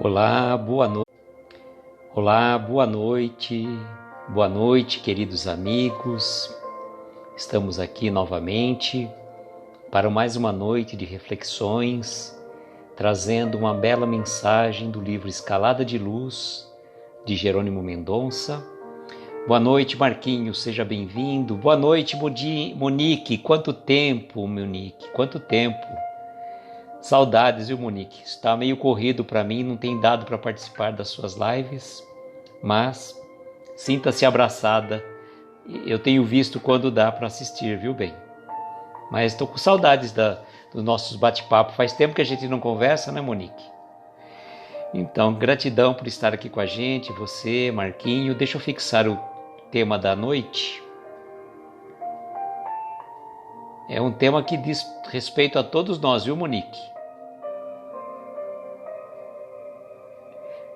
Olá, boa noite. Olá, boa noite. Boa noite, queridos amigos. Estamos aqui novamente para mais uma noite de reflexões, trazendo uma bela mensagem do livro Escalada de Luz, de Jerônimo Mendonça. Boa noite, Marquinhos, seja bem-vindo. Boa noite, Monique. Quanto tempo, Monique? Quanto tempo? Saudades, viu, Monique? Está meio corrido para mim, não tem dado para participar das suas lives, mas sinta-se abraçada. Eu tenho visto quando dá para assistir, viu, bem? Mas estou com saudades dos nossos bate-papos. Faz tempo que a gente não conversa, né, Monique? Então, gratidão por estar aqui com a gente, você, Marquinho. Deixa eu fixar o tema da noite. É um tema que diz respeito a todos nós, viu, Monique?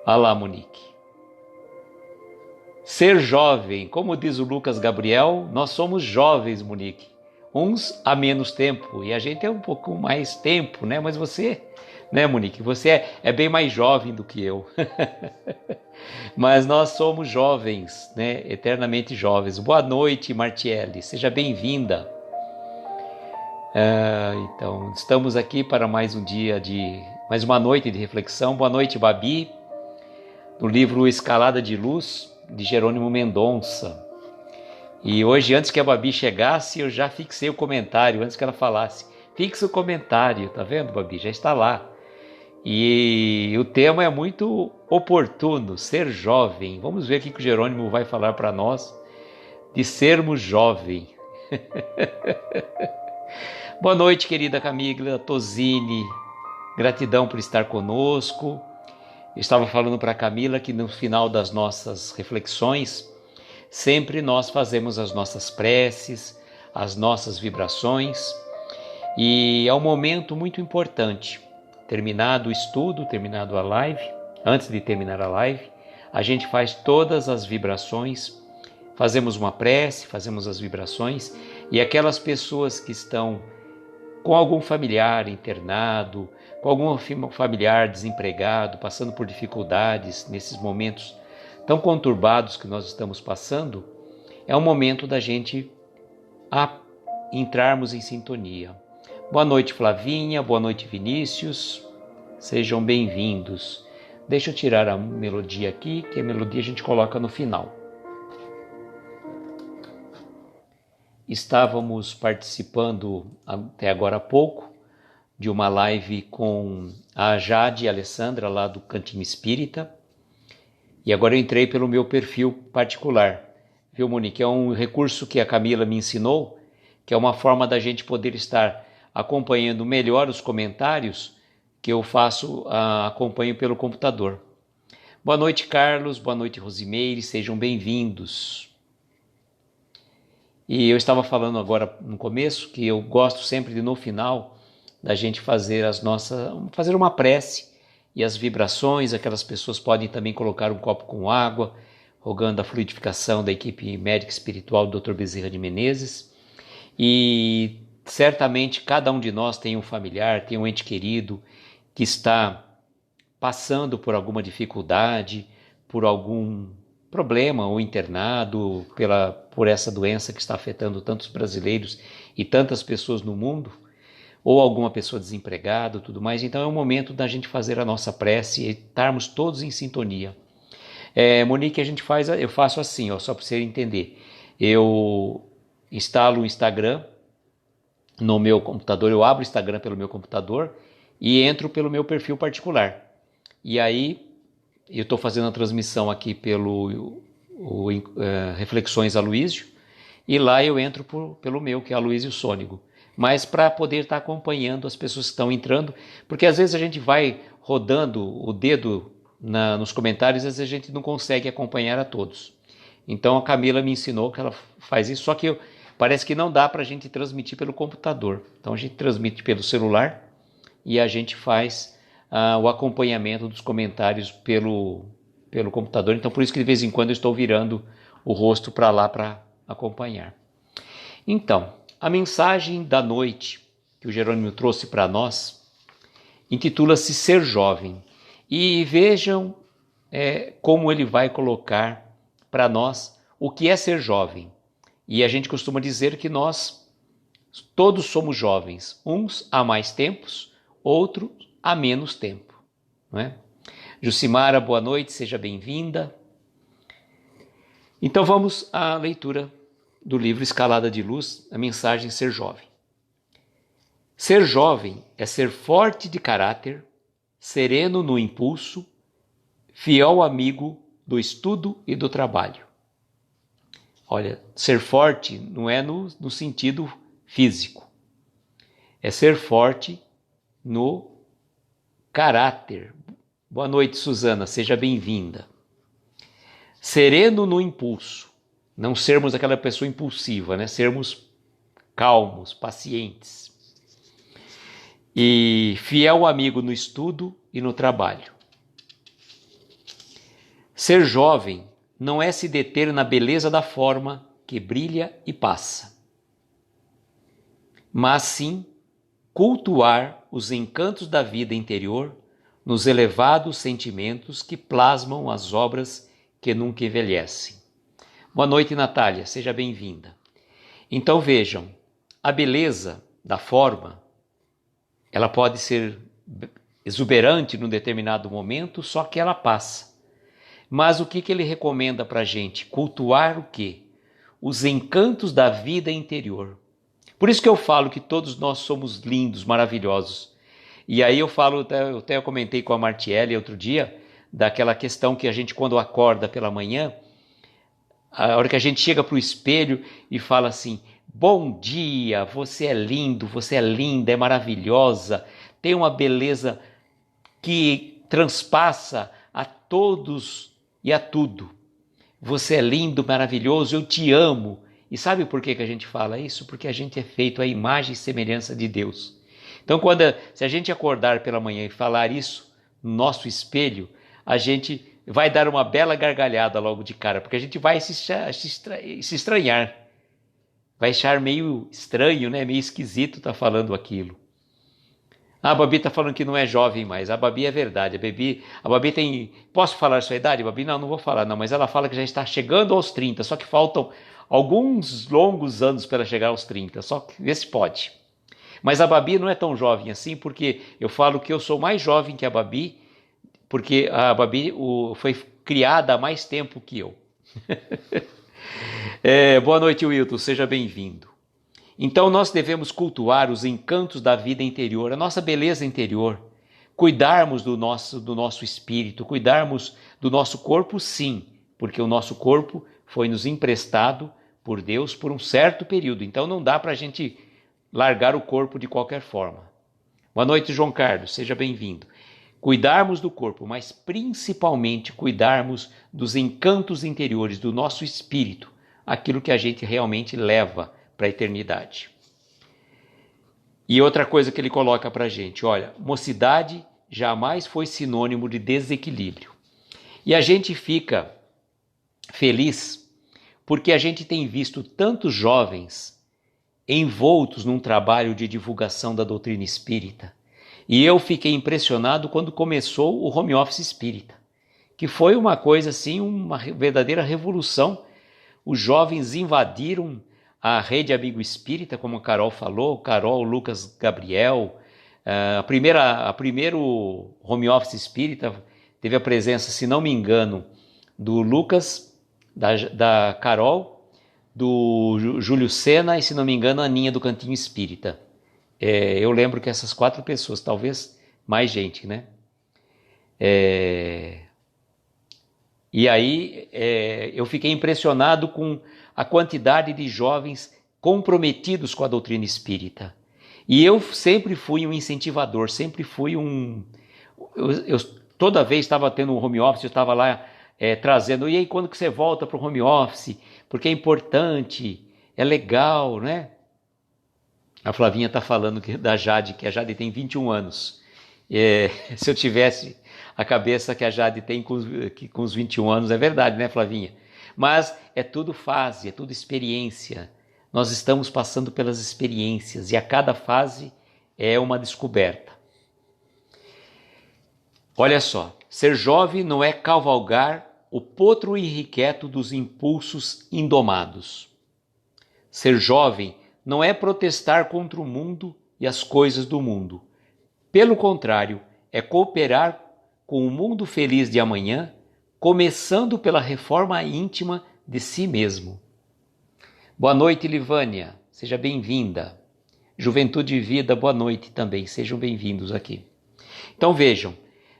Olha lá, Monique. Ser jovem, como diz o Lucas Gabriel, nós somos jovens, Monique. Uns há menos tempo e a gente é um pouco mais tempo, né? Mas você, né, Monique? Você é bem mais jovem do que eu. Mas nós somos jovens, né? Eternamente jovens. Boa noite, Martiele. Seja bem-vinda. Então, estamos aqui para mais uma noite de reflexão. Boa noite, Babi. Do livro Escalada de Luz, de Jerônimo Mendonça. E hoje, antes que a Babi chegasse, eu já fixei o comentário, antes que ela falasse. Fixa o comentário, tá vendo, Babi? Já está lá. E o tema é muito oportuno, ser jovem. Vamos ver o que o Jerônimo vai falar para nós de sermos jovem. Boa noite, querida Camila Tosini. Gratidão por estar conosco. Eu estava falando para a Camila que no final das nossas reflexões, sempre nós fazemos as nossas preces, as nossas vibrações, e é um momento muito importante. Terminado o estudo, terminado a live, antes de terminar a live, a gente faz todas as vibrações, fazemos uma prece, fazemos as vibrações, e aquelas pessoas que estão com algum familiar internado, com algum familiar desempregado, passando por dificuldades nesses momentos tão conturbados que nós estamos passando, é um momento da gente entrarmos em sintonia. Boa noite, Flavinha, boa noite, Vinícius, sejam bem-vindos. Deixa eu tirar a melodia aqui, que a melodia a gente coloca no final. Estávamos participando até agora há pouco de uma live com a Jade e a Alessandra lá do Cantinho Espírita, e agora eu entrei pelo meu perfil particular, viu, Monique? É um recurso que a Camila me ensinou, que é uma forma da gente poder estar acompanhando melhor os comentários que eu acompanho pelo computador. Boa noite, Carlos, boa noite, Rosimeire, sejam bem-vindos. E eu estava falando agora no começo que eu gosto sempre de, no final, da gente fazer uma prece e as vibrações. Aquelas pessoas podem também colocar um copo com água, rogando a fluidificação da equipe médica espiritual do Dr. Bezerra de Menezes. E certamente cada um de nós tem um familiar, tem um ente querido que está passando por alguma dificuldade, por algum problema ou internado por essa doença que está afetando tantos brasileiros e tantas pessoas no mundo, ou alguma pessoa desempregada, tudo mais. Então é o momento da gente fazer a nossa prece e estarmos todos em sintonia. Monique, eu faço assim, só para você entender. Eu instalo o Instagram no meu computador, eu abro o Instagram pelo meu computador e entro pelo meu perfil particular. E aí eu estou fazendo a transmissão aqui pelo Reflexões Aloísio, e lá eu entro pelo meu, que é Aloísio Sônigo. Mas para poder estar acompanhando as pessoas que estão entrando, porque às vezes a gente vai rodando o dedo nos comentários, às vezes a gente não consegue acompanhar a todos. Então a Camila me ensinou que ela faz isso, só que parece que não dá para a gente transmitir pelo computador. Então a gente transmite pelo celular e a gente faz o acompanhamento dos comentários pelo computador. Então por isso que de vez em quando eu estou virando o rosto para lá para acompanhar. Então, a mensagem da noite que o Jerônimo trouxe para nós intitula-se Ser Jovem. E vejam como ele vai colocar para nós o que é ser jovem. E a gente costuma dizer que nós todos somos jovens, uns há mais tempos, outros há menos tempo, não é? Jucimara, boa noite, seja bem-vinda. Então vamos à leitura do livro Escalada de Luz, a mensagem Ser Jovem. Ser jovem é ser forte de caráter, sereno no impulso, fiel amigo do estudo e do trabalho. Olha, ser forte não é no sentido físico, é ser forte no caráter. Boa noite, Suzana, seja bem-vinda. Sereno no impulso, não sermos aquela pessoa impulsiva, né? Sermos calmos, pacientes. E fiel amigo no estudo e no trabalho. Ser jovem não é se deter na beleza da forma que brilha e passa, mas sim cultuar os encantos da vida interior nos elevados sentimentos que plasmam as obras que nunca envelhecem. Boa noite, Natália, seja bem-vinda. Então vejam, a beleza da forma, ela pode ser exuberante num determinado momento, só que ela passa. Mas o que ele recomenda para a gente? Cultuar o quê? Os encantos da vida interior. Por isso que eu falo que todos nós somos lindos, maravilhosos. E aí eu até comentei com a Martiele outro dia, daquela questão que a gente quando acorda pela manhã, a hora que a gente chega para o espelho e fala assim, bom dia, você é lindo, você é linda, é maravilhosa, tem uma beleza que transpassa a todos e a tudo. Você é lindo, maravilhoso, eu te amo. E sabe por que a gente fala isso? Porque a gente é feito à imagem e semelhança de Deus. Então, se a gente acordar pela manhã e falar isso no nosso espelho, a gente vai dar uma bela gargalhada logo de cara, porque a gente vai se estranhar. Vai achar meio estranho, né? Meio esquisito estar falando aquilo. A Babi está falando que não é jovem mais. A Babi é verdade. A Babi tem... Posso falar a sua idade, Babi? Não, não vou falar, não. Mas ela fala que já está chegando aos 30, só que faltam alguns longos anos para chegar aos 30. Só que vê se pode. Mas a Babi não é tão jovem assim, porque eu falo que eu sou mais jovem que a Babi, porque a Babi foi criada há mais tempo que eu. Boa noite, Wilton. Seja bem-vindo. Então nós devemos cultuar os encantos da vida interior, a nossa beleza interior, cuidarmos do nosso espírito, cuidarmos do nosso corpo, sim, porque o nosso corpo foi nos emprestado por Deus por um certo período, então não dá para a gente largar o corpo de qualquer forma. Boa noite, João Carlos, seja bem-vindo. Cuidarmos do corpo, mas principalmente cuidarmos dos encantos interiores, do nosso espírito, aquilo que a gente realmente leva para a eternidade. E outra coisa que ele coloca para a gente, olha, mocidade jamais foi sinônimo de desequilíbrio. E a gente fica feliz porque a gente tem visto tantos jovens envoltos num trabalho de divulgação da doutrina espírita. E eu fiquei impressionado quando começou o home office espírita, que foi uma coisa assim, uma verdadeira revolução. Os jovens invadiram a rede Amigo Espírita, como a Carol falou, Carol, Lucas, Gabriel. A primeiro home office espírita teve a presença, se não me engano, do Lucas, da Carol, do Júlio Sena e, se não me engano, a Aninha do Cantinho Espírita. Eu lembro que essas 4 pessoas, talvez mais gente, né? E aí eu fiquei impressionado com a quantidade de jovens comprometidos com a doutrina espírita. E eu sempre fui um incentivador, sempre fui eu toda vez estava tendo um home office, eu estava lá trazendo, e aí quando que você volta para o home office? Porque é importante, é legal, né? A Flavinha está falando da Jade, que a Jade tem 21 anos. Se eu tivesse a cabeça que a Jade tem com os 21 anos, é verdade, né, Flavinha? Mas é tudo fase, é tudo experiência. Nós estamos passando pelas experiências e a cada fase é uma descoberta. Olha só, Ser jovem não é cavalgar o potro irrequieto dos impulsos indomados. Ser jovem não é protestar contra o mundo e as coisas do mundo. Pelo contrário, é cooperar com o mundo feliz de amanhã, começando pela reforma íntima de si mesmo. Boa noite, Livânia. Seja bem-vinda. Juventude e Vida, boa noite também. Sejam bem-vindos aqui. Então vejam,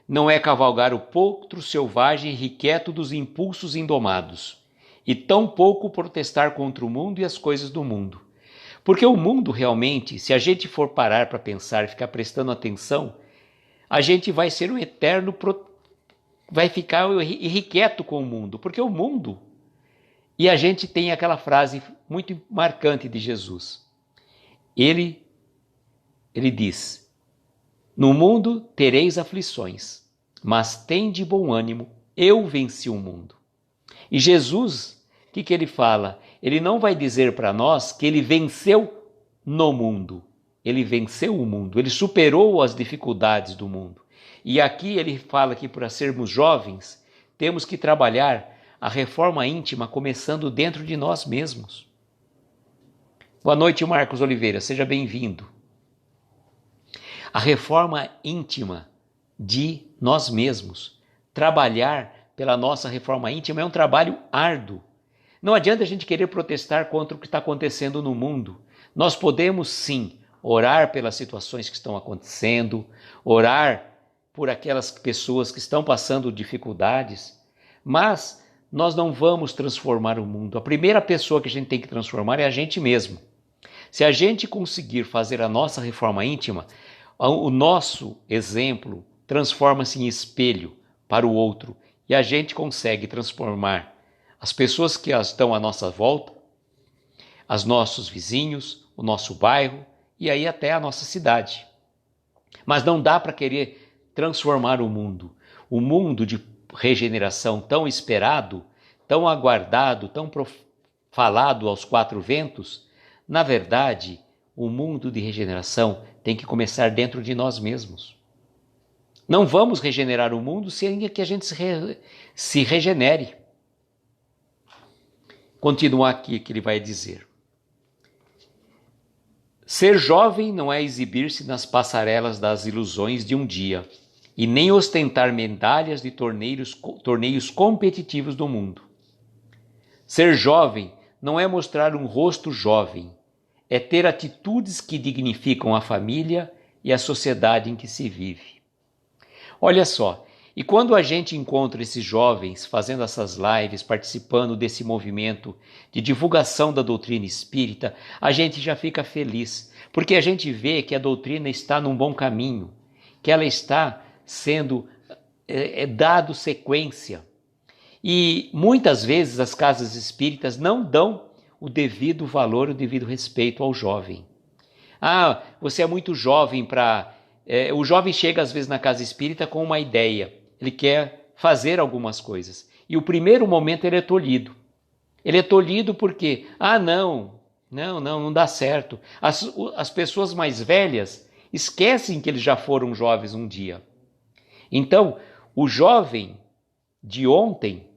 não é cavalgar o potro selvagem e irrequieto dos impulsos indomados, e tampouco protestar contra o mundo e as coisas do mundo. Porque o mundo realmente, se a gente for parar para pensar e ficar prestando atenção, a gente vai ser um eterno, vai ficar irrequieto com o mundo, porque o mundo, e a gente tem aquela frase muito marcante de Jesus. Ele diz, no mundo tereis aflições, mas tende bom ânimo, eu venci o mundo. E Jesus, o que ele fala? Ele não vai dizer para nós que ele venceu no mundo. Ele venceu o mundo, ele superou as dificuldades do mundo. E aqui ele fala que para sermos jovens, temos que trabalhar a reforma íntima começando dentro de nós mesmos. Boa noite, Marcos Oliveira, seja bem-vindo. A reforma íntima de nós mesmos. Trabalhar pela nossa reforma íntima é um trabalho árduo. Não adianta a gente querer protestar contra o que está acontecendo no mundo. Nós podemos sim orar pelas situações que estão acontecendo, orar por aquelas pessoas que estão passando dificuldades, mas nós não vamos transformar o mundo. A primeira pessoa que a gente tem que transformar é a gente mesmo. Se a gente conseguir fazer a nossa reforma íntima, o nosso exemplo transforma-se em espelho para o outro e a gente consegue transformar as pessoas que estão à nossa volta, os nossos vizinhos, o nosso bairro e aí até a nossa cidade. Mas não dá para querer transformar o mundo de regeneração tão esperado, tão aguardado, tão falado aos quatro ventos. Na verdade, o mundo de regeneração tem que começar dentro de nós mesmos. Não vamos regenerar o mundo sem que a gente se regenere. Continuar aqui que ele vai dizer. Ser jovem não é exibir-se nas passarelas das ilusões de um dia e nem ostentar medalhas de torneios competitivos do mundo. Ser jovem não é mostrar um rosto jovem, é ter atitudes que dignificam a família e a sociedade em que se vive. Olha só, e quando a gente encontra esses jovens fazendo essas lives, participando desse movimento de divulgação da doutrina espírita, a gente já fica feliz, porque a gente vê que a doutrina está num bom caminho, que ela está sendo dado sequência. E muitas vezes as casas espíritas não dão o devido valor, o devido respeito ao jovem. Ah, você é muito jovem para... o jovem chega às vezes na casa espírita com uma ideia, ele quer fazer algumas coisas. E o primeiro momento ele é tolhido. Ele é tolhido porque, não dá certo. As pessoas mais velhas esquecem que eles já foram jovens um dia. Então, o jovem de ontem,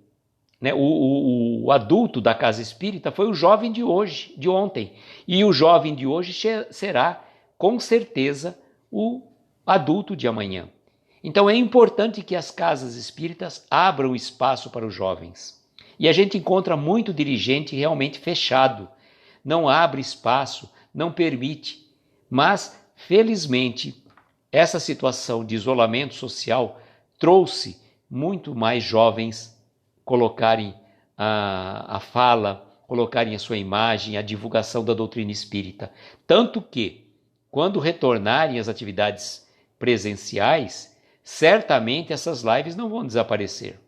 né, o adulto da casa espírita foi o jovem de hoje, de ontem. E o jovem de hoje será, com certeza, o adulto de amanhã. Então é importante que as casas espíritas abram espaço para os jovens. E a gente encontra muito dirigente realmente fechado. Não abre espaço, não permite. Mas, felizmente, essa situação de isolamento social trouxe muito mais jovens colocarem a fala, colocarem a sua imagem, a divulgação da doutrina espírita. Tanto que, quando retornarem às atividades presenciais, certamente essas lives não vão desaparecer.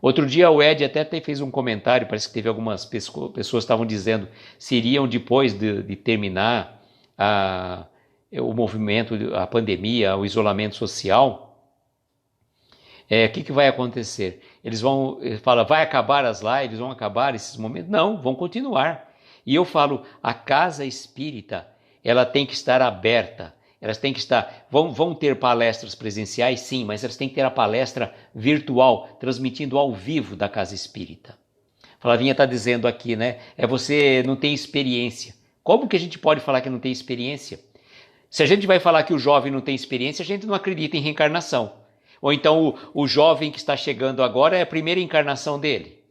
Outro dia o Ed até fez um comentário, parece que teve algumas pessoas que estavam dizendo se iriam depois de terminar o movimento, a pandemia, o isolamento social, o que vai acontecer? Ele fala, vai acabar as lives, vão acabar esses momentos? Não, vão continuar. E eu falo, a casa espírita, ela tem que estar aberta, Elas têm que estar, vão ter palestras presenciais, sim, mas elas têm que ter a palestra virtual, transmitindo ao vivo da Casa Espírita. Flavinha está dizendo aqui, né? Você não tem experiência. Como que a gente pode falar que não tem experiência? Se a gente vai falar que o jovem não tem experiência, a gente não acredita em reencarnação. Ou então o jovem que está chegando agora é a primeira encarnação dele.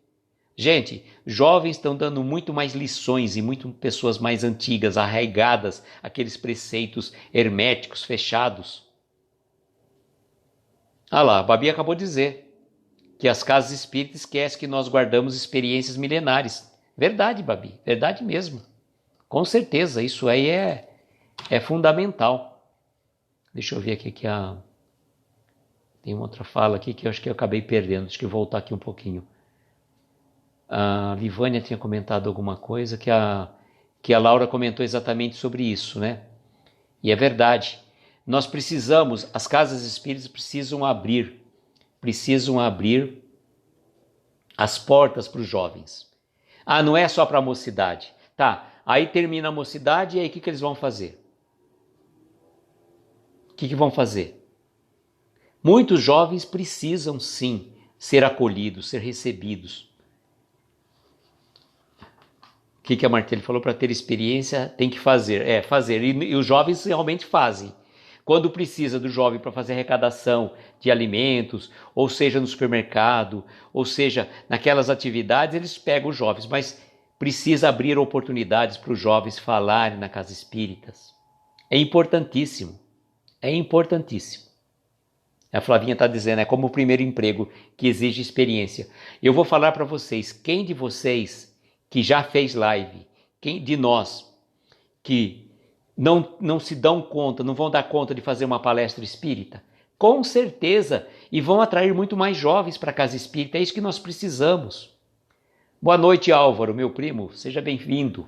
Gente, jovens estão dando muito mais lições e muito pessoas mais antigas, arraigadas, aqueles preceitos herméticos, fechados. Ah lá, a Babi acabou de dizer que as casas espíritas esquecem que nós guardamos experiências milenares. Verdade, Babi, verdade mesmo. Com certeza, isso aí é fundamental. Deixa eu ver aqui que tem uma outra fala aqui que eu acho que eu acabei perdendo. Deixa eu voltar aqui um pouquinho. A Livânia tinha comentado alguma coisa que a Laura comentou exatamente sobre isso, né? E é verdade. Nós precisamos, as casas espíritas precisam abrir as portas para os jovens. Ah, não é só para a mocidade. Tá, aí termina a mocidade e aí o que eles vão fazer? O que vão fazer? Muitos jovens precisam sim ser acolhidos, ser recebidos. O que a Martelli falou? Para ter experiência tem que fazer. Fazer. E os jovens realmente fazem. Quando precisa do jovem para fazer arrecadação de alimentos, ou seja no supermercado, ou seja naquelas atividades, eles pegam os jovens. Mas precisa abrir oportunidades para os jovens falarem na casa espíritas. É importantíssimo. É importantíssimo. A Flavinha está dizendo, é como o primeiro emprego que exige experiência. Eu vou falar para vocês, quem de vocês que já fez live, quem de nós que não se dão conta, não vão dar conta de fazer uma palestra espírita? Com certeza, e vão atrair muito mais jovens para a casa espírita, é isso que nós precisamos. Boa noite, Álvaro, meu primo, seja bem-vindo.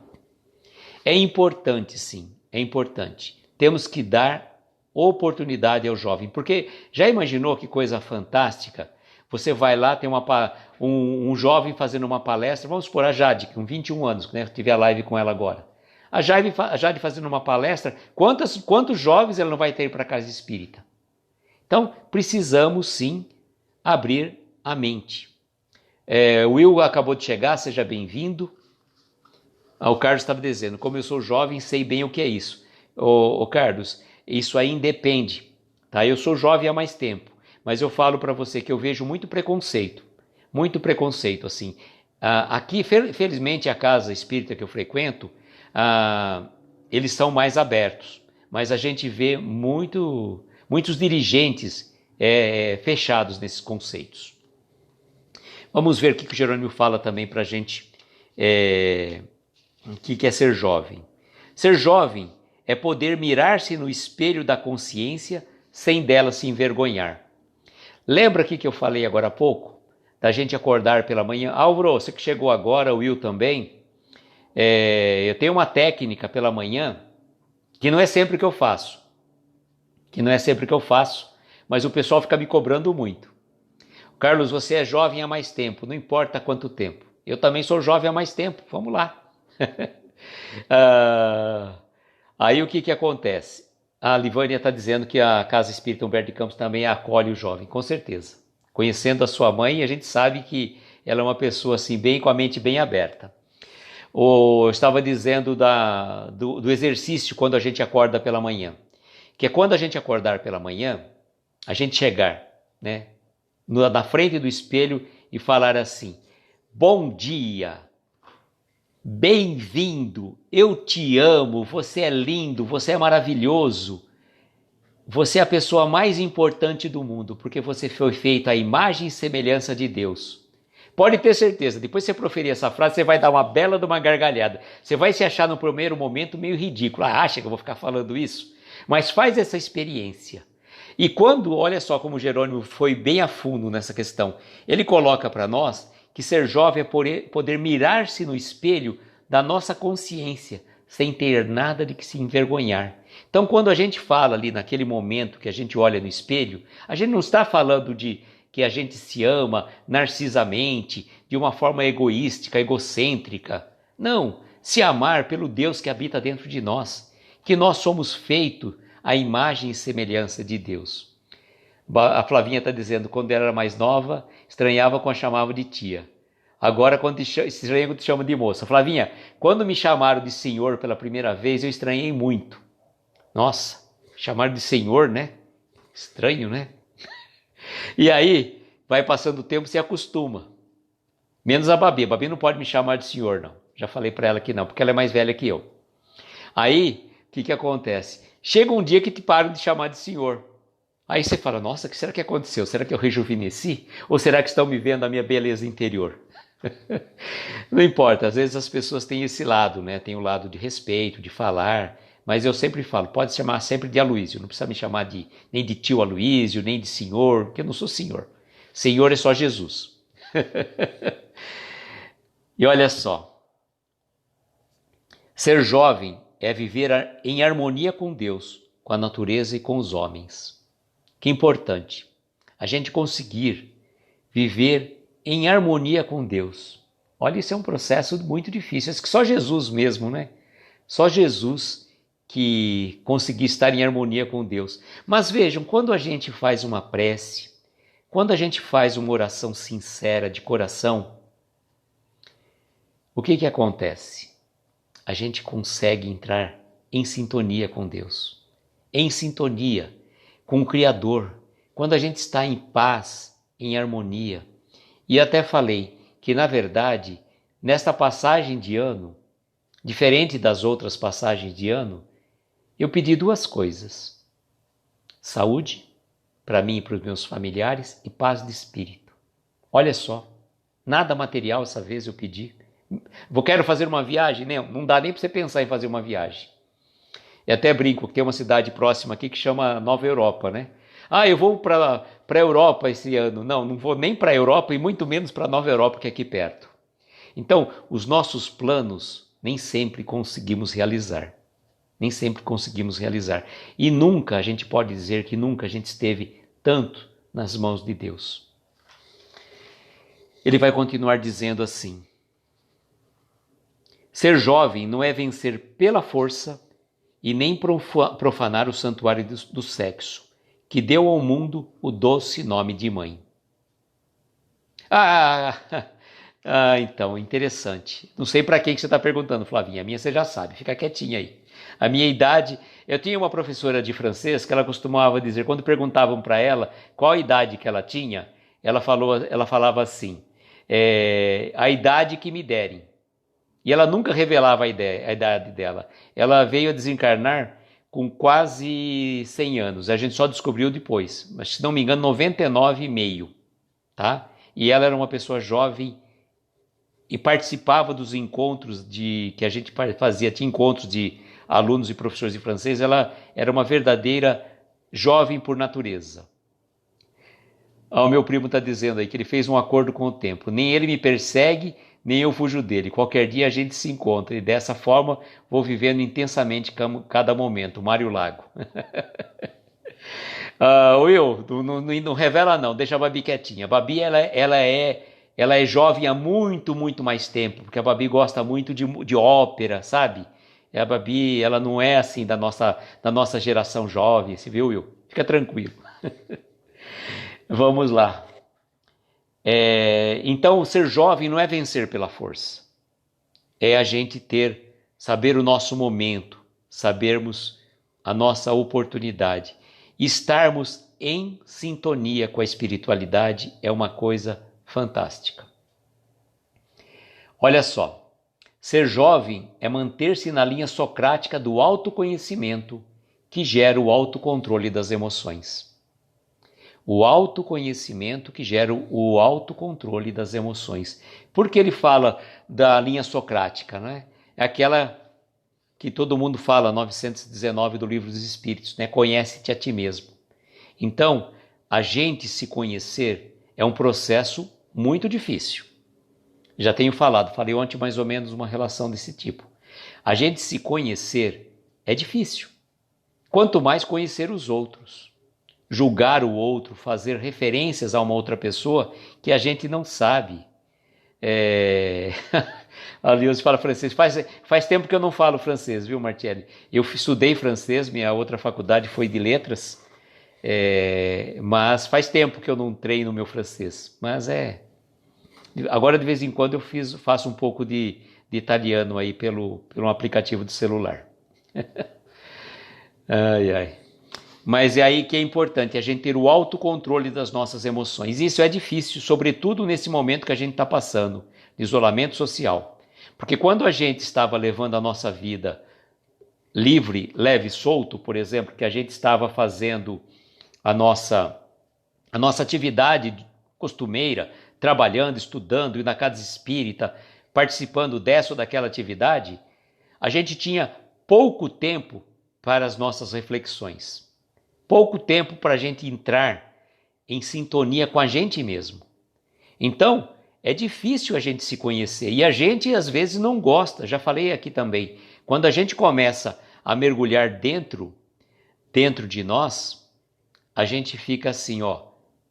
É importante, sim, é importante. Temos que dar oportunidade ao jovem, porque já imaginou que coisa fantástica? Você vai lá, tem um jovem fazendo uma palestra, vamos supor a Jade, com 21 anos, né? Eu tive a live com ela agora. A Jade fazendo uma palestra, quantos jovens ela não vai ter para a casa espírita? Então, precisamos sim abrir a mente. O Will acabou de chegar, seja bem-vindo. O Carlos estava dizendo, como eu sou jovem, sei bem o que é isso. Ô Carlos, isso aí independe, tá? Eu sou jovem há mais tempo, mas eu falo para você que eu vejo muito preconceito, assim. Aqui, felizmente, a casa espírita que eu frequento, eles são mais abertos, mas a gente vê muitos dirigentes fechados nesses conceitos. Vamos ver o que o Jerônimo fala também para a gente, o que é ser jovem. Ser jovem é poder mirar-se no espelho da consciência sem dela se envergonhar. Lembra aqui que eu falei agora há pouco? Da gente acordar pela manhã. Álvaro, você que chegou agora, o Will também. Eu tenho uma técnica pela manhã que não é sempre que eu faço. Mas o pessoal fica me cobrando muito. Carlos, você é jovem há mais tempo, não importa quanto tempo. Eu também sou jovem há mais tempo, vamos lá. Aí o que acontece? A Livânia está dizendo que a Casa Espírita Humberto de Campos também acolhe o jovem, com certeza. Conhecendo a sua mãe, a gente sabe que ela é uma pessoa assim, com a mente bem aberta. Eu estava dizendo do exercício quando a gente acorda pela manhã. Que é quando a gente acordar pela manhã, a gente chegar, né, na frente do espelho e falar assim, bom dia, bem-vindo, eu te amo, você é lindo, você é maravilhoso, você é a pessoa mais importante do mundo, porque você foi feito à imagem e semelhança de Deus. Pode ter certeza, depois que você proferir essa frase, você vai dar uma bela de uma gargalhada. Você vai se achar no primeiro momento meio ridículo. Acha que eu vou ficar falando isso? Mas faz essa experiência. E quando, olha só como Jerônimo foi bem a fundo nessa questão, ele coloca para nós que ser jovem é poder mirar-se no espelho da nossa consciência, sem ter nada de que se envergonhar. Então, quando a gente fala ali naquele momento que a gente olha no espelho, a gente não está falando de que a gente se ama narcisamente, de uma forma egoística, egocêntrica. Não, se amar pelo Deus que habita dentro de nós, que nós somos feitos a imagem e semelhança de Deus. A Flavinha está dizendo, quando ela era mais nova, estranhava quando chamava de tia. Agora, quando estranha quando te chama de moça. Flavinha, quando me chamaram de senhor pela primeira vez, eu estranhei muito. Nossa, chamaram de senhor, né? Estranho, né? E aí, vai passando o tempo, se acostuma. Menos a Babi. A Babi não pode me chamar de senhor, não. Já falei para ela que não, porque ela é mais velha que eu. Aí, o que acontece? Chega um dia que te param de chamar de senhor. Aí você fala, nossa, o que será que aconteceu? Será que eu rejuvenesci? Ou será que estão me vendo a minha beleza interior? Não importa, às vezes as pessoas têm esse lado, né? Tem o lado de respeito, de falar, mas eu sempre falo, pode chamar sempre de Aloísio, não precisa me chamar nem de tio Aloísio, nem de senhor, porque eu não sou senhor. Senhor é só Jesus. E olha só, ser jovem é viver em harmonia com Deus, com a natureza e com os homens. Que importante, a gente conseguir viver em harmonia com Deus. Olha, isso é um processo muito difícil, acho que só Jesus mesmo, né? Só Jesus que conseguiu estar em harmonia com Deus. Mas vejam, quando a gente faz uma prece, quando a gente faz uma oração sincera, de coração, o que acontece? A gente consegue entrar em sintonia com Deus, em sintonia com o Criador, quando a gente está em paz, em harmonia. E até falei que, na verdade, nesta passagem de ano, diferente das outras passagens de ano, eu pedi duas coisas: saúde, para mim e para os meus familiares, e paz de espírito. Olha só, nada material essa vez eu pedi. Quero fazer uma viagem? Não dá nem para você pensar em fazer uma viagem. E até brinco que tem uma cidade próxima aqui que chama Nova Europa, né? Ah, eu vou para a Europa esse ano. Não vou nem para a Europa e muito menos para Nova Europa, que é aqui perto. Então, os nossos planos nem sempre conseguimos realizar. Nem sempre conseguimos realizar. E nunca, a gente pode dizer que nunca a gente esteve tanto nas mãos de Deus. Ele vai continuar dizendo assim: ser jovem não é vencer pela força e nem profanar o santuário do sexo, que deu ao mundo o doce nome de mãe. Então, interessante. Não sei para quem que você está perguntando, Flavinha. A minha você já sabe, fica quietinha aí. A minha idade, eu tinha uma professora de francês que ela costumava dizer, quando perguntavam para ela qual a idade que ela tinha, ela falava assim, a idade que me derem. E ela nunca revelava a idade dela. Ela veio a desencarnar com quase 100 anos. A gente só descobriu depois. Mas, se não me engano, 99,5. Tá? E ela era uma pessoa jovem e participava dos encontros que a gente fazia. Tinha encontros de alunos e professores de francês. Ela era uma verdadeira jovem por natureza. O meu primo está dizendo aí que ele fez um acordo com o tempo. Nem ele me persegue, nem eu fujo dele. Qualquer dia a gente se encontra e dessa forma vou vivendo intensamente cada momento. Mário Lago. Will, não revela não, deixa a Babi quietinha. A Babi ela é jovem há muito, muito mais tempo, porque a Babi gosta muito de ópera, sabe? A Babi, ela não é assim da nossa geração jovem, você viu, Will? Fica tranquilo. Vamos lá. Então, ser jovem não é vencer pela força. É a gente saber o nosso momento, sabermos a nossa oportunidade. Estarmos em sintonia com a espiritualidade é uma coisa fantástica. Olha só, ser jovem é manter-se na linha socrática do autoconhecimento que gera o autocontrole das emoções. O autoconhecimento que gera o autocontrole das emoções. Por que ele fala da linha socrática, né? É aquela que todo mundo fala, 919 do Livro dos Espíritos, né? Conhece-te a ti mesmo. Então, a gente se conhecer é um processo muito difícil. Já tenho falei ontem mais ou menos uma relação desse tipo. A gente se conhecer é difícil. Quanto mais conhecer os outros. Julgar o outro, fazer referências a uma outra pessoa que a gente não sabe. É... A Liose fala francês. Faz tempo que eu não falo francês, viu, Martielli? Eu estudei francês, minha outra faculdade foi de letras, mas faz tempo que eu não treino meu francês. Mas agora de vez em quando eu faço um pouco de italiano aí pelo um aplicativo de celular. Ai, ai. Mas é aí que é importante a gente ter o autocontrole das nossas emoções. Isso é difícil, sobretudo nesse momento que a gente está passando, de isolamento social. Porque quando a gente estava levando a nossa vida livre, leve, solto, por exemplo, que a gente estava fazendo a nossa atividade costumeira, trabalhando, estudando, indo na casa espírita, participando dessa ou daquela atividade, a gente tinha pouco tempo para as nossas reflexões. Pouco tempo para a gente entrar em sintonia com a gente mesmo. Então, é difícil a gente se conhecer e a gente às vezes não gosta, já falei aqui também. Quando a gente começa a mergulhar dentro de nós, a gente fica assim, ó,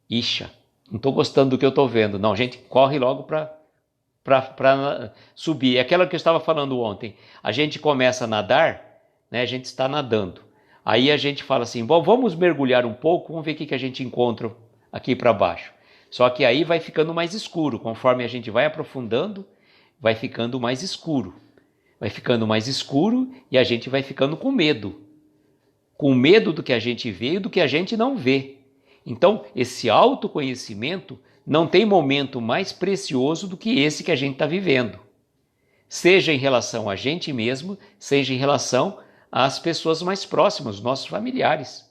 ixa, não estou gostando do que eu estou vendo. Não, a gente corre logo para subir. É aquela que eu estava falando ontem. A gente começa a nadar, né? A gente está nadando. Aí a gente fala assim, bom, vamos mergulhar um pouco, vamos ver o que a gente encontra aqui para baixo. Só que aí vai ficando mais escuro, conforme a gente vai aprofundando, vai ficando mais escuro. Vai ficando mais escuro e a gente vai ficando com medo. Com medo do que a gente vê e do que a gente não vê. Então, esse autoconhecimento não tem momento mais precioso do que esse que a gente está vivendo. Seja em relação a gente mesmo, seja em relação às pessoas mais próximas, os nossos familiares.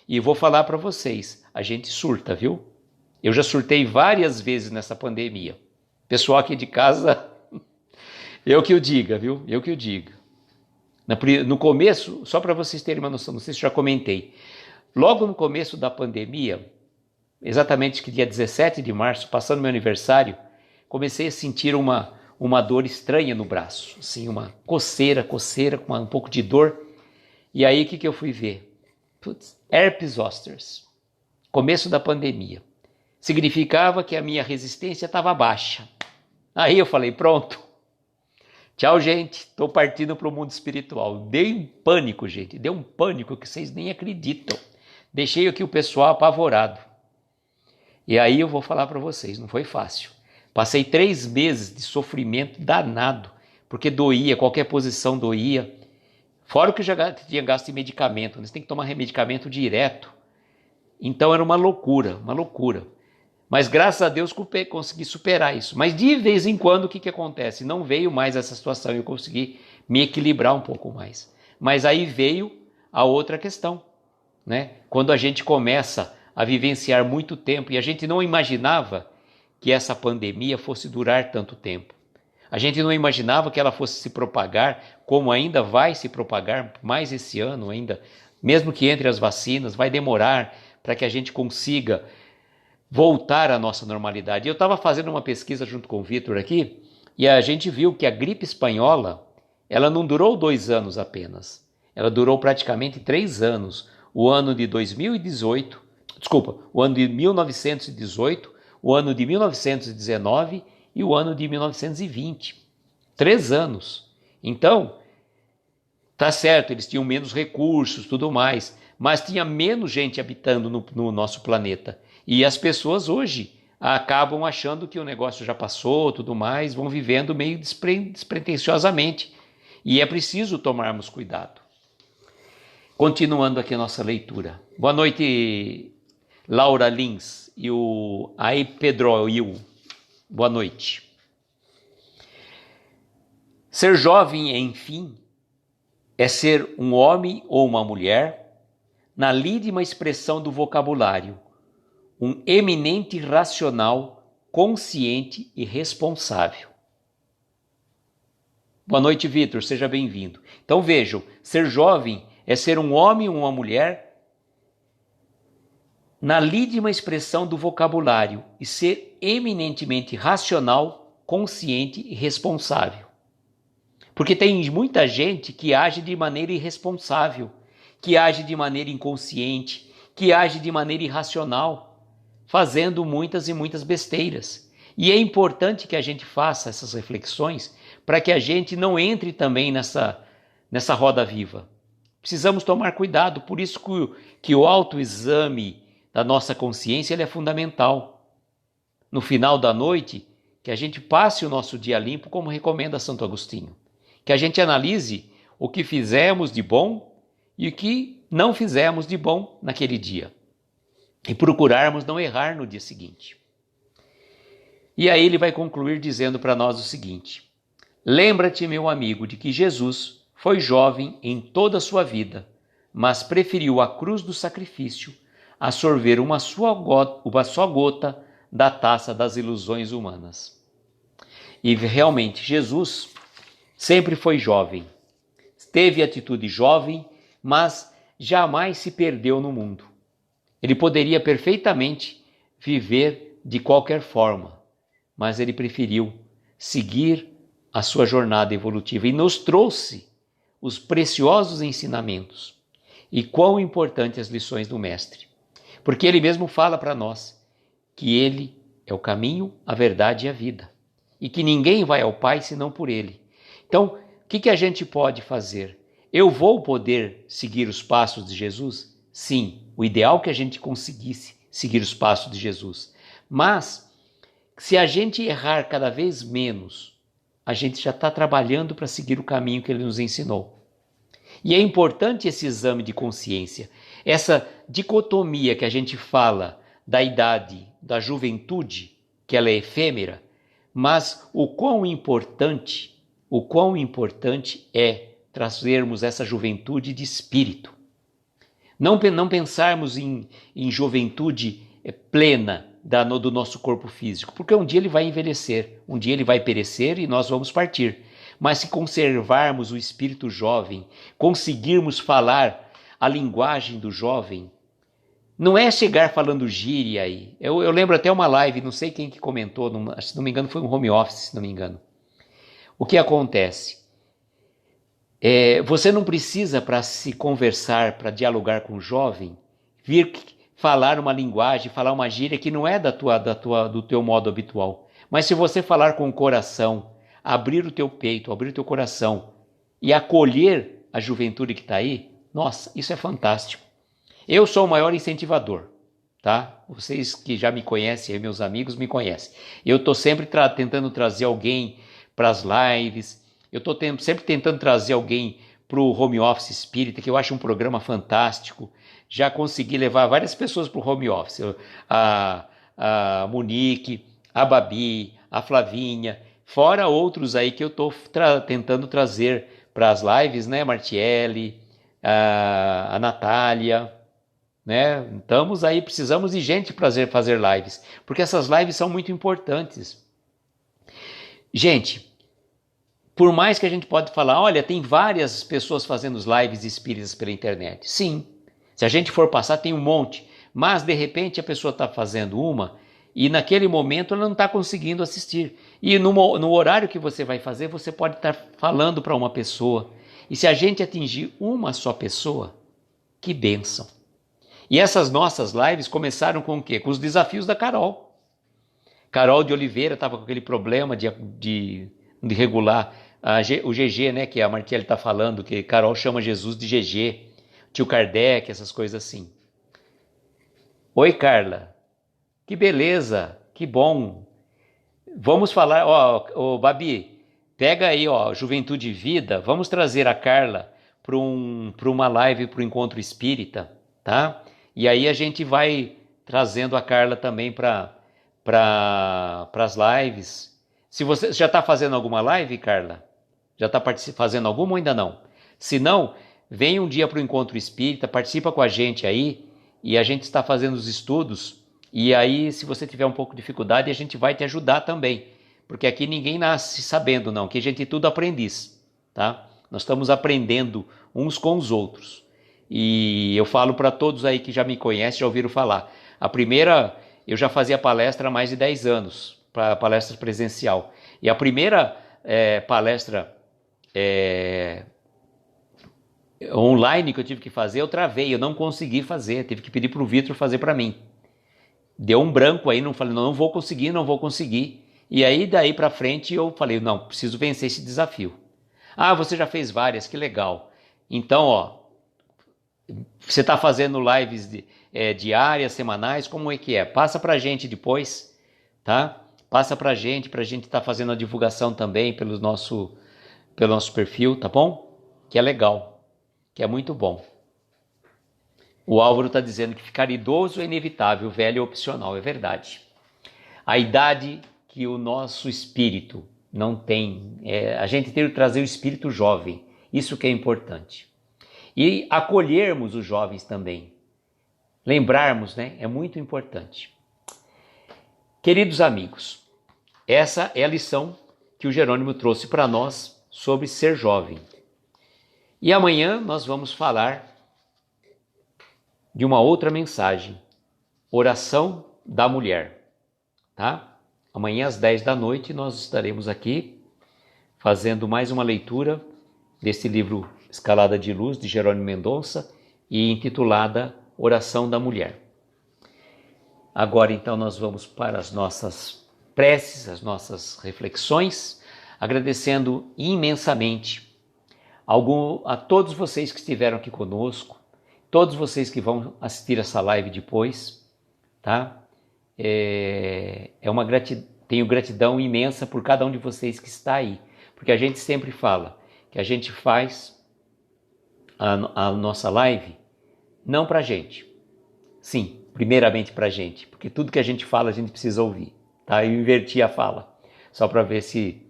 E vou falar para vocês, a gente surta, viu? Eu já surtei várias vezes nessa pandemia. Pessoal aqui de casa, eu que o diga, viu? Eu que o diga. No começo, só para vocês terem uma noção, não sei se já comentei, logo no começo da pandemia, exatamente que dia 17 de março, passando meu aniversário, comecei a sentir uma dor estranha no braço, assim, uma coceira, com um pouco de dor. E aí o que eu fui ver? Putz, herpes zoster, começo da pandemia. Significava que a minha resistência estava baixa. Aí eu falei, pronto. Tchau, gente, estou partindo para o mundo espiritual. Dei um pânico, gente, deu um pânico que vocês nem acreditam. Deixei aqui o pessoal apavorado. E aí eu vou falar para vocês, não foi fácil. Passei 3 meses de sofrimento danado, porque doía, qualquer posição doía. Fora o que eu já tinha gasto em medicamento, você tem que tomar medicamento direto. Então era uma loucura, uma loucura. Mas graças a Deus consegui superar isso. Mas de vez em quando o que acontece? Não veio mais essa situação e eu consegui me equilibrar um pouco mais. Mas aí veio a outra questão, né? Quando a gente começa a vivenciar muito tempo e a gente não imaginava que essa pandemia fosse durar tanto tempo. A gente não imaginava que ela fosse se propagar como ainda vai se propagar mais esse ano ainda, mesmo que entre as vacinas, vai demorar para que a gente consiga voltar à nossa normalidade. Eu estava fazendo uma pesquisa junto com o Vitor aqui e a gente viu que a gripe espanhola, ela não durou 2 anos apenas. Ela durou praticamente 3 anos. O ano de 2018, o ano de 1918, o ano de 1919 e o ano de 1920. 3 anos. Então, tá certo, eles tinham menos recursos, tudo mais, mas tinha menos gente habitando no nosso planeta. E as pessoas hoje acabam achando que o negócio já passou, tudo mais, vão vivendo meio despretensiosamente. E é preciso tomarmos cuidado. Continuando aqui a nossa leitura. Boa noite, Laura Lins e o Ai Pedroil. Boa noite. Ser jovem, enfim, é ser um homem ou uma mulher, na lídima expressão do vocabulário, um eminente racional, consciente e responsável. Boa noite, Vitor, seja bem-vindo. Então vejam, ser jovem é ser um homem ou uma mulher na lídima expressão do vocabulário e ser eminentemente racional, consciente e responsável. Porque tem muita gente que age de maneira irresponsável, que age de maneira inconsciente, que age de maneira irracional, fazendo muitas e muitas besteiras. E é importante que a gente faça essas reflexões para que a gente não entre também nessa roda viva. Precisamos tomar cuidado, por isso que o autoexame da nossa consciência ele é fundamental. No final da noite, que a gente passe o nosso dia limpo, como recomenda Santo Agostinho. Que a gente analise o que fizemos de bom e o que não fizemos de bom naquele dia. E procurarmos não errar no dia seguinte. E aí ele vai concluir dizendo para nós o seguinte: lembra-te, meu amigo, de que Jesus foi jovem em toda a sua vida, mas preferiu a cruz do sacrifício a sorver uma só gota da taça das ilusões humanas. E realmente Jesus sempre foi jovem, teve atitude jovem, mas jamais se perdeu no mundo. Ele poderia perfeitamente viver de qualquer forma, mas ele preferiu seguir a sua jornada evolutiva e nos trouxe os preciosos ensinamentos. E quão importantes as lições do Mestre. Porque ele mesmo fala para nós que ele é o caminho, a verdade e a vida. E que ninguém vai ao Pai senão por ele. Então, o que a gente pode fazer? Eu vou poder seguir os passos de Jesus? Sim, o ideal é que a gente conseguisse seguir os passos de Jesus. Mas, se a gente errar cada vez menos, a gente já está trabalhando para seguir o caminho que ele nos ensinou. E é importante esse exame de consciência, essa dicotomia que a gente fala da idade, da juventude, que ela é efêmera, mas o quão importante é trazermos essa juventude de espírito. Não pensarmos em juventude plena do nosso corpo físico, porque um dia ele vai envelhecer, um dia ele vai perecer e nós vamos partir. Mas se conservarmos o espírito jovem, conseguirmos falar a linguagem do jovem, não é chegar falando gíria aí. Eu lembro até uma live, não sei quem que comentou, se não me engano foi um home office, se não me engano. O que acontece? Você não precisa, para se conversar, para dialogar com o jovem, vir falar uma linguagem, falar uma gíria que não é do teu modo habitual. Mas se você falar com o coração, abrir o teu peito, abrir o teu coração e acolher a juventude que está aí, nossa, isso é fantástico. Eu sou o maior incentivador, tá? Vocês que já me conhecem, meus amigos me conhecem. Eu estou sempre tentando trazer alguém para as lives, eu estou sempre tentando trazer alguém para o Home Office Espírita, que eu acho um programa fantástico. Já consegui levar várias pessoas para o Home Office, a Monique, a Babi, a Flavinha, fora outros aí que eu estou tentando trazer para as lives, né? Martiele, a Natália, né? Estamos aí, precisamos de gente para fazer lives, porque essas lives são muito importantes. Gente, por mais que a gente pode falar, olha, tem várias pessoas fazendo lives espíritas pela internet. Sim, se a gente for passar, tem um monte, mas de repente a pessoa está fazendo uma e naquele momento ela não está conseguindo assistir. E no horário que você vai fazer, você pode estar falando para uma pessoa. E se a gente atingir uma só pessoa, que bênção. E essas nossas lives começaram com o quê? Com os desafios da Carol. Carol de Oliveira estava com aquele problema de regular o GG, né? Que a Martiele está falando, que Carol chama Jesus de GG, tio Kardec, essas coisas assim. Oi, Carla. Que beleza, que bom. Vamos falar, Babi, pega aí, Juventude e Vida, vamos trazer a Carla para uma live, para o Encontro Espírita, tá? E aí a gente vai trazendo a Carla também para as lives. Se você já está fazendo alguma live, Carla? Já está fazendo alguma ou ainda não? Se não, vem um dia para o Encontro Espírita, participa com a gente aí, e a gente está fazendo os estudos. E aí, se você tiver um pouco de dificuldade, a gente vai te ajudar também. Porque aqui ninguém nasce sabendo, não. Que a gente é tudo aprendiz, tá? Nós estamos aprendendo uns com os outros. E eu falo para todos aí que já me conhecem, já ouviram falar. A primeira, eu já fazia palestra há mais de 10 anos, palestra presencial. E a primeira palestra online que eu tive que fazer, eu travei, eu não consegui fazer. Tive que pedir para o Vitor fazer para mim. Deu um branco aí, não falei, não vou conseguir. E aí, daí para frente, eu falei, não, preciso vencer esse desafio. Ah, você já fez várias, que legal. Então, ó, você está fazendo lives diárias, semanais, como é que é? Passa para a gente depois, tá? Passa para a gente estar fazendo a divulgação também pelo nosso perfil, tá bom? Que é legal, que é muito bom. O Álvaro está dizendo que ficar idoso é inevitável, velho é opcional, é verdade. A idade que o nosso espírito não tem, a gente tem que trazer o espírito jovem, isso que é importante. E acolhermos os jovens também, lembrarmos, né, é muito importante. Queridos amigos, essa é a lição que o Jerônimo trouxe para nós sobre ser jovem. E amanhã nós vamos falar de uma outra mensagem, oração da mulher, tá? Amanhã às 10 da noite nós estaremos aqui fazendo mais uma leitura desse livro Escalada de Luz, de Jerônimo Mendonça, e intitulada Oração da Mulher. Agora então nós vamos para as nossas preces, as nossas reflexões, agradecendo imensamente a todos vocês que estiveram aqui conosco, todos vocês que vão assistir essa live depois, tá? Tenho gratidão imensa por cada um de vocês que está aí, porque a gente sempre fala que a gente faz a nossa live não para a gente, sim, primeiramente para a gente, porque tudo que a gente fala a gente precisa ouvir, tá? Eu inverti a fala, só para ver se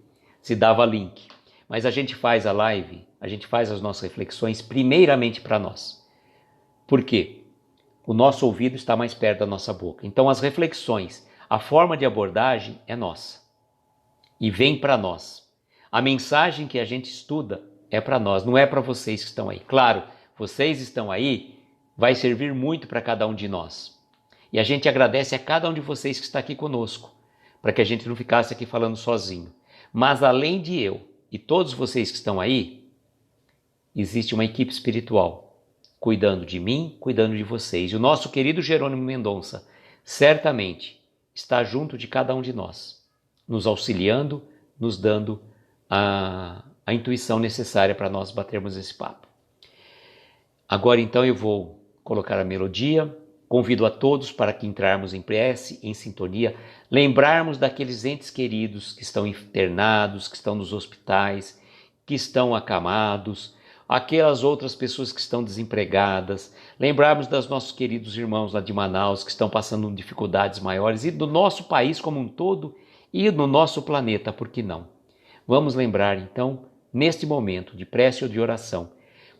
dava link, mas a gente faz a live, a gente faz as nossas reflexões primeiramente para nós. Por quê? O nosso ouvido está mais perto da nossa boca. Então as reflexões, a forma de abordagem é nossa. E vem para nós. A mensagem que a gente estuda é para nós, não é para vocês que estão aí. Claro, vocês estão aí, vai servir muito para cada um de nós. E a gente agradece a cada um de vocês que está aqui conosco, para que a gente não ficasse aqui falando sozinho. Mas além de eu e todos vocês que estão aí, existe uma equipe espiritual cuidando de mim, cuidando de vocês. E o nosso querido Jerônimo Mendonça certamente está junto de cada um de nós, nos auxiliando, nos dando a intuição necessária para nós batermos esse papo. Agora então eu vou colocar a melodia, convido a todos para que entrarmos em prece, em sintonia, lembrarmos daqueles entes queridos que estão internados, que estão nos hospitais, que estão acamados, aquelas outras pessoas que estão desempregadas, lembrarmos dos nossos queridos irmãos lá de Manaus que estão passando dificuldades maiores e do nosso país como um todo e no nosso planeta, por que não? Vamos lembrar então, neste momento de prece ou de oração,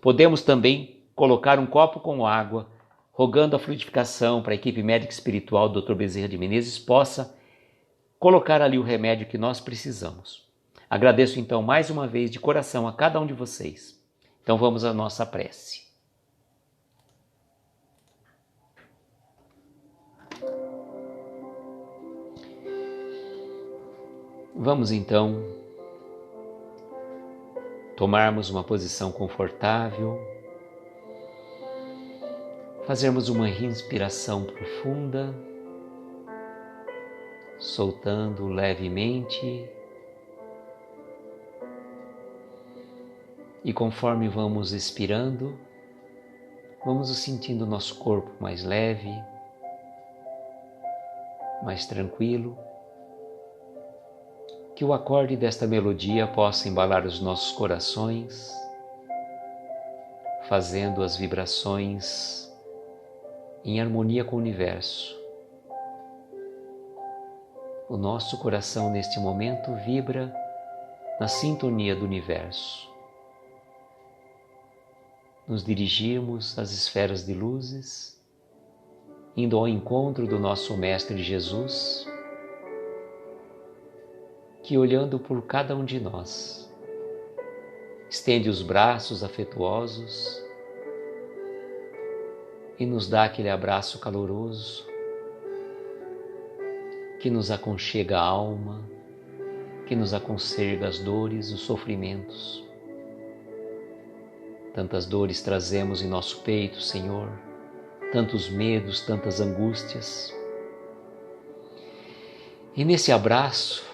podemos também colocar um copo com água, rogando a fluidificação para a equipe médica espiritual do Dr. Bezerra de Menezes possa colocar ali o remédio que nós precisamos. Agradeço então mais uma vez de coração a cada um de vocês. Então vamos à nossa prece. Vamos então tomarmos uma posição confortável, fazermos uma respiração profunda, soltando levemente. E conforme vamos expirando, vamos sentindo o nosso corpo mais leve, mais tranquilo. Que o acorde desta melodia possa embalar os nossos corações, fazendo as vibrações em harmonia com o universo. O nosso coração neste momento vibra na sintonia do universo. Nos dirigimos às esferas de luzes, indo ao encontro do nosso Mestre Jesus, que olhando por cada um de nós, estende os braços afetuosos e nos dá aquele abraço caloroso que nos aconchega a alma, que nos aconchega as dores, os sofrimentos. Tantas dores trazemos em nosso peito, Senhor, tantos medos, tantas angústias. E nesse abraço,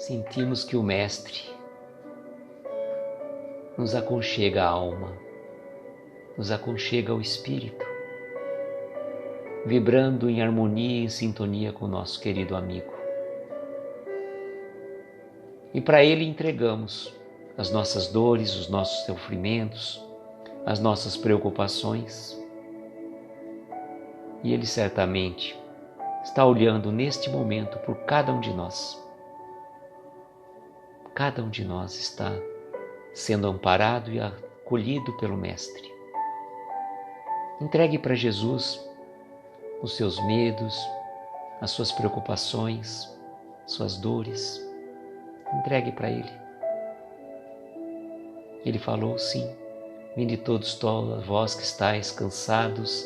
sentimos que o Mestre nos aconchega a alma, nos aconchega o espírito, vibrando em harmonia e em sintonia com o nosso querido amigo. E para Ele entregamos as nossas dores, os nossos sofrimentos, as nossas preocupações. E Ele certamente está olhando neste momento por cada um de nós. Cada um de nós está sendo amparado e acolhido pelo Mestre. Entregue para Jesus os seus medos, as suas preocupações, suas dores. Entregue para Ele. Ele falou sim: vinde todos vós que estáis cansados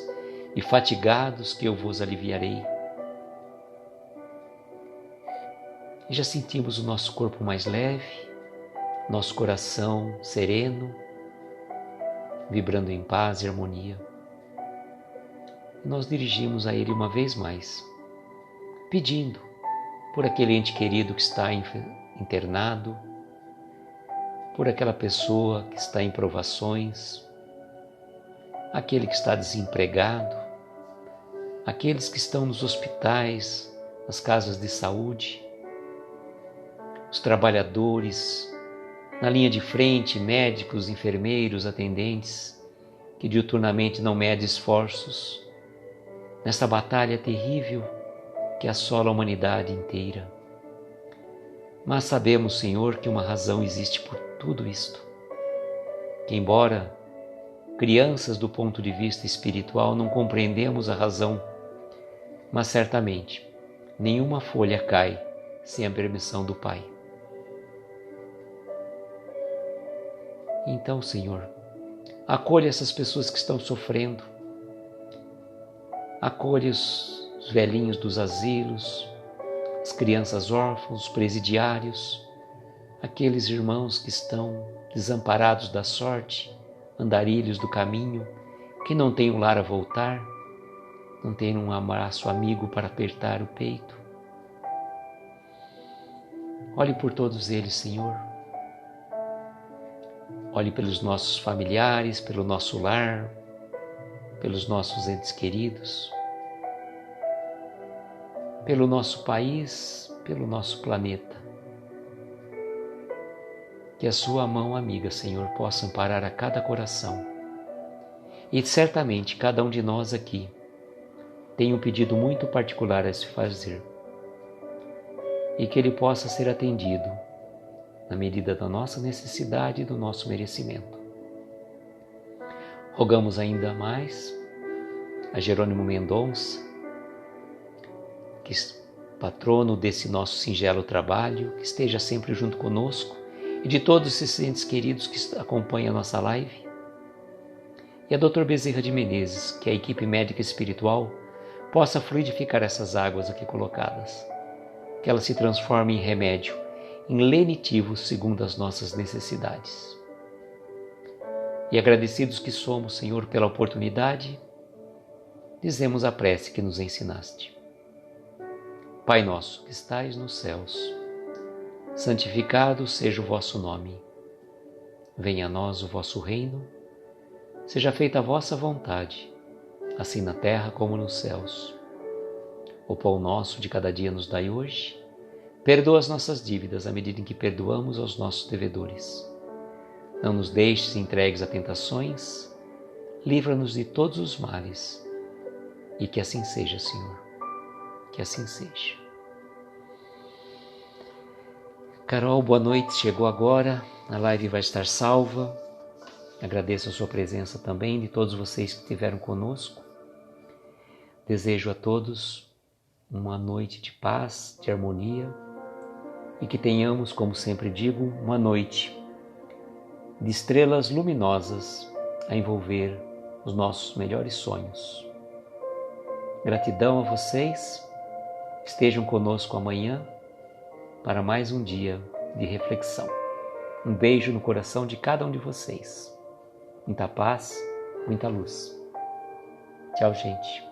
e fatigados, que eu vos aliviarei. E já sentimos o nosso corpo mais leve, nosso coração sereno, vibrando em paz e harmonia. E nós dirigimos a Ele uma vez mais, pedindo por aquele ente querido que está internado, por aquela pessoa que está em provações, aquele que está desempregado, aqueles que estão nos hospitais, nas casas de saúde, os trabalhadores na linha de frente, médicos, enfermeiros, atendentes, que diuturnamente não medem esforços nessa batalha terrível que assola a humanidade inteira. Mas sabemos, Senhor, que uma razão existe por tudo isto, que embora crianças do ponto de vista espiritual não compreendemos a razão, mas certamente nenhuma folha cai sem a permissão do Pai. Então, Senhor, acolha essas pessoas que estão sofrendo, acolha os velhinhos dos asilos, as crianças órfãos, os presidiários, aqueles irmãos que estão desamparados da sorte, andarilhos do caminho, que não têm um lar a voltar, não têm um abraço amigo para apertar o peito. Olhe por todos eles, Senhor. Olhe pelos nossos familiares, pelo nosso lar, pelos nossos entes queridos, pelo nosso país, pelo nosso planeta. Que a sua mão amiga, Senhor, possa amparar a cada coração. E certamente cada um de nós aqui tem um pedido muito particular a se fazer. E que ele possa ser atendido na medida da nossa necessidade e do nosso merecimento. Rogamos ainda mais a Jerônimo Mendonça, que patrono desse nosso singelo trabalho, que esteja sempre junto conosco, e de todos esses entes queridos que acompanham a nossa live. E a Dr. Bezerra de Menezes, que a equipe médica espiritual possa fluidificar essas águas aqui colocadas, que elas se transformem em remédio, em lenitivo segundo as nossas necessidades. E agradecidos que somos, Senhor, pela oportunidade, dizemos a prece que nos ensinaste. Pai nosso que estais nos céus, santificado seja o vosso nome. Venha a nós o vosso reino, seja feita a vossa vontade, assim na terra como nos céus. O pão nosso de cada dia nos dai hoje. Perdoa as nossas dívidas à medida em que perdoamos aos nossos devedores. Não nos deixes entregues a tentações, livra-nos de todos os males. E que assim seja, Senhor, que assim seja. Carol, boa noite, chegou agora, a live vai estar salva. Agradeço a sua presença também, de todos vocês que estiveram conosco. Desejo a todos uma noite de paz, de harmonia, e que tenhamos, como sempre digo, uma noite de estrelas luminosas a envolver os nossos melhores sonhos. Gratidão a vocês, estejam conosco amanhã para mais um dia de reflexão. Um beijo no coração de cada um de vocês. Muita paz, muita luz. Tchau, gente.